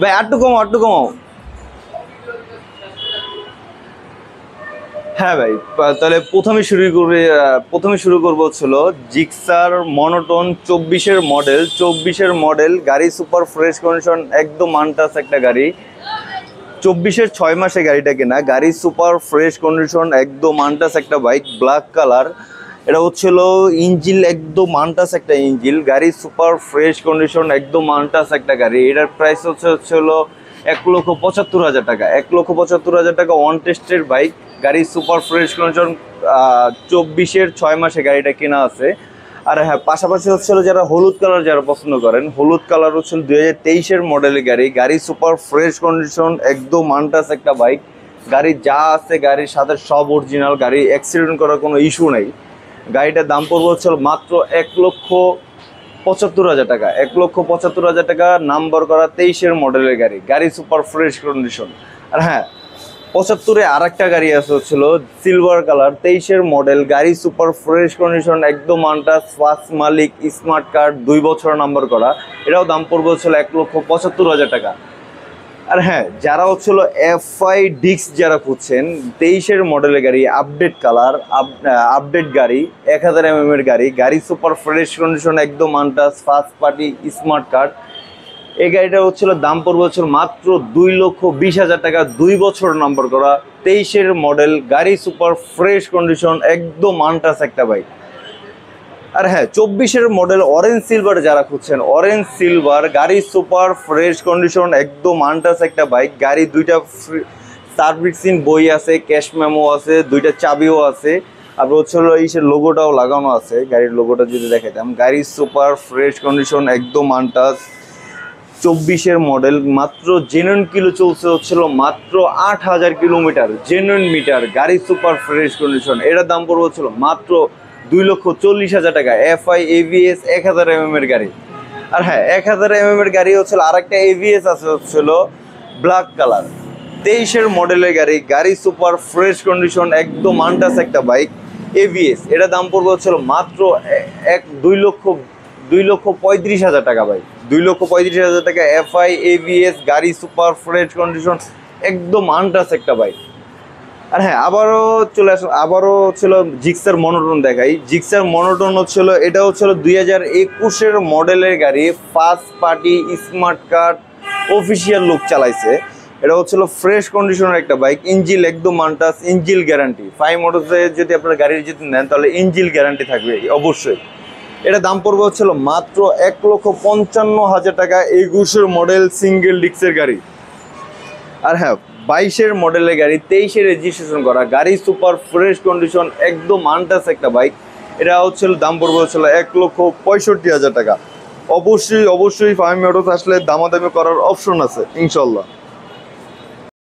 ভাই আটটু কমাও, আটটু কমাও। হ্যাঁ ভাই, তাহলে প্রথমে শুরু করবো হচ্ছিল জিক্সার মনোটন 24-এর মডেল গাড়ি, সুপার ফ্রেশ কন্ডিশন, একদম আনটাচ একটা গাড়ি। 24-এর 6 মাসে গাড়িটা কেনা, গাড়ি সুপার ফ্রেশ কন্ডিশন, একদম আনটাচ একটা বাইক, ব্ল্যাক কালার। এটা হচ্ছিল ইঞ্জিল, একদম আনটাচ একটা ইঞ্জিল, গাড়ি সুপার ফ্রেশ কন্ডিশন, একদম আনটাচ একটা গাড়ি। এটার প্রাইস হচ্ছিল 1,75,000 টাকা। 1,75,000 টাকা অন টেস্টের বাইক, গাড়ি সুপার ফ্রেশ কন্ডিশন। 24-এর 6 মাসে গাড়িটা কেনা আছে। আর হ্যাঁ, পাশাপাশি হচ্ছিল যারা হলুদ কালার যারা পছন্দ করেন, হলুদ কালার হচ্ছিল 2023-এর মডেলের গাড়ি, গাড়ি সুপার ফ্রেশ কন্ডিশন, একদম আনটাচ একটা বাইক। গাড়ি যা আছে গাড়ির সাথে সব অরিজিনাল, গাড়ি অ্যাক্সিডেন্ট করার কোনো ইস্যু নেই। গাড়িটার দাম পড়বে হচ্ছিল মাত্র 1,75,000 টাকা। 1,75,000 টাকা, নাম্বার করা 23-এর মডেলের গাড়ি, গাড়ি সুপার ফ্রেশ কন্ডিশন। আর হ্যাঁ, 75-এ আর একটা গাড়ি আছে হচ্ছিল সিলভার কালার, 23-এর মডেল, গাড়ি সুপার ফ্রেশ কন্ডিশন, একদম আনটাচ, ফার্স্ট মালিক, স্মার্ট কার্ড, 2 বছর নাম্বার করা। এটাও দাম পড়বে হচ্ছিল 1,75,000 টাকা। আর হ্যাঁ, যারা হচ্ছিল এফআই ডিক্স যারা খুঁজছেন, 23-এর মডেলের গাড়ি, আপডেট কালার, আপডেট গাড়ি, 1000 mm-এর গাড়ি, গাড়ি সুপার ফ্রেশ কন্ডিশন, একদম untouch, first party, smart card. এই গাড়িটা হচ্ছিল দাম পড়বে হচ্ছিল মাত্র 2,20,000 টাকা, 2 বছর নাম্বার করা, 23-এর মডেল, গাড়ি সুপার ফ্রেশ কন্ডিশন, একদম আনটাচ একটা বাইক। আর হ্যাঁ, 24-এর মডেল অরেঞ্জ সিলভার যারা খুঁজছেন, অরেঞ্জ সিলভার, গাড়ি সুপার ফ্রেশ কন্ডিশন, একদম আনটাচ একটা বাইক, গাড়ি দুইটা সার্ভিসিং বই আছে, ক্যাশ মেমো আছে, দুইটা চাবিও আছে। আর হচ্ছিল ইসের লোগোটাও লাগানো আছে, গাড়ির লোগোটা যদি দেখাইতাম, গাড়ি সুপার ফ্রেশ কন্ডিশন, একদম আনটাচ। 24-এর মডেল, মাত্র জেনুইন কিলো চলছে হচ্ছিল মাত্র 8,000 কিলোমিটার, জেনুইন মিটার, গাড়ি সুপার ফ্রেশ কন্ডিশন। এটার দাম পড়বে হচ্ছিল মাত্র 2,40,000 টাকা। এফআই এভিএস 1000 mm-এর গাড়ি। আর হ্যাঁ, 1000 mm-এর গাড়ি হচ্ছিল আর একটা এভিএস আছে হচ্ছিল ব্ল্যাক কালার, 23-এর মডেলের গাড়ি, গাড়ি সুপার ফ্রেশ কন্ডিশন, একদম আনটাচ একটা বাইক, এভিএস। এটা দাম পড়বে হচ্ছিল মাত্র 2,35,000 টাকা ভাই, 2,35,000 টাকা। এফআই এভিএস, গাড়ি সুপার ফ্রেশ কন্ডিশন, একদম আনটাচ একটা বাইক। আর হ্যাঁ, আবারও চলে আসুন, আবারও ছিল জিক্সার মনোটন দেখাই। জিক্সার মনোটন হচ্ছিল, এটা হচ্ছিল 2021-এর মডেলের গাড়ি, first party, smart card, official look চালাইছে। এটা হচ্ছিল ফ্রেশ কন্ডিশনের একটা বাইক, ইঞ্জিল একদম আনটাচ, ইঞ্জিল গ্যারান্টি। 5 মোটরসে যদি আপনার গাড়ির যদি নেন তাহলে ইঞ্জিল গ্যারান্টি থাকবে অবশ্যই। এটা দাম পড়বে হচ্ছিল মাত্র 1,55,000 টাকা, 21-এর মডেল, সিঙ্গেল ডিস্কের গাড়ি। আর হ্যাঁ, 22-এর মডেলের গাড়ি, 23-এর রেজিস্ট্রেশন করা, গাড়ি সুপার ফ্রেশ কন্ডিশন, একদম আনটাচ একটা বাইক। এটা হচ্ছিল দাম পড়বে হচ্ছিল 1,65,000 টাকা। অবশ্যই 5 মোটরস আসলে দামাদামি করার অপশন আছে ইনশাল্লাহ।